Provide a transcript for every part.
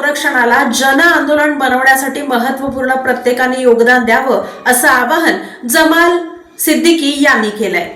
संरक्षणाला जन आंदोलन बनवण्यासाठी महत्त्वपूर्ण प्रत्येकाने योगदान द्यावं असं आवाहन जमाल सिद्दीकी यांनी केलंय।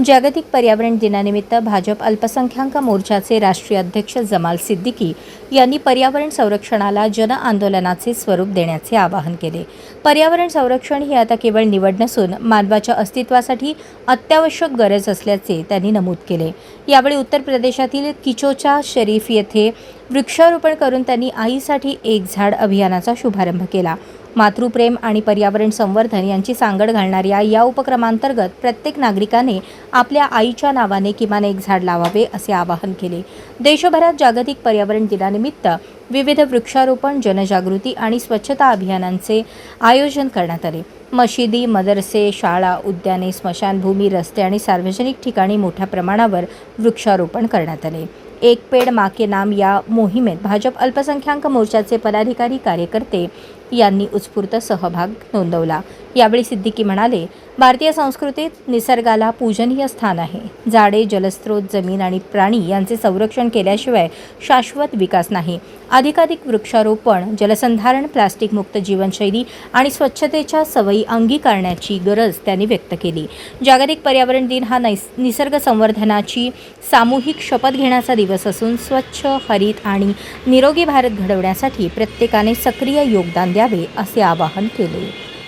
जागतिक पर्यावरण दिनानिमित्त भाजप अल्पसंख्याक मोर्चाचे राष्ट्रीय अध्यक्ष जमाल सिद्दीकी यांनी पर्यावरण संरक्षणाला जन आंदोलनाचे स्वरूप देण्याचे आवाहन केले। पर्यावरण संरक्षण ही आता केवळ निवड नसून मानवाच्या अस्तित्वासाठी अत्यावश्यक गरज असल्याचे त्यांनी नमूद केले। यावेळी उत्तर प्रदेशातील किचोचा शरीफ येथे वृक्षारोपण करून त्यांनी आईसाठी एक झाड अभियानाचा शुभारंभ केला। मातृप्रेम आणि पर्यावरण संवर्धन यांची सांगड घालणाऱ्या या उपक्रमांतर्गत प्रत्येक नागरिकाने आपल्या आईच्या नावाने किमान एक झाड लावावे असे आवाहन केले। देशभरात जागतिक पर्यावरण दिनानिमित्त विविध वृक्षारोपण, जनजागृती आणि स्वच्छता अभियानांचे आयोजन करण्यात आले। मशिदी, मदरसे, शाळा, उद्याने, स्मशानभूमी, रस्ते आणि सार्वजनिक ठिकाणी मोठ्या प्रमाणावर वृक्षारोपण करण्यात आले। एक पेड़ माँ के नाम या मोहिमेत भाजप अल्पसंख्याक मोर्चाचे पदाधिकारी, कार्यकर्ते यांनी उत्स्फूर्त सहभाग नोंदवला। यावेळी सिद्दीकी म्हणाले, भारतीय संस्कृतीत निसर्गाला पूजनीय स्थान आहे। झाडे, जलस्रोत, जमीन आणि प्राणी यांचे संरक्षण केल्याशिवाय शाश्वत विकास नाही। अधिकाधिक वृक्षारोपण, जलसंधारण, प्लास्टिक मुक्त जीवनशैली आणि स्वच्छतेच्या सवयी अंगीकारण्याची गरज त्यांनी व्यक्त केली। जागतिक पर्यावरण दिन हा निसर्ग संवर्धनाची सामूहिक शपथ घेण्याचा दिवस असून स्वच्छ, हरित आणि निरोगी भारत घडवण्यासाठी प्रत्येकाने सक्रिय योगदान द्यावे असे आवाहन केले।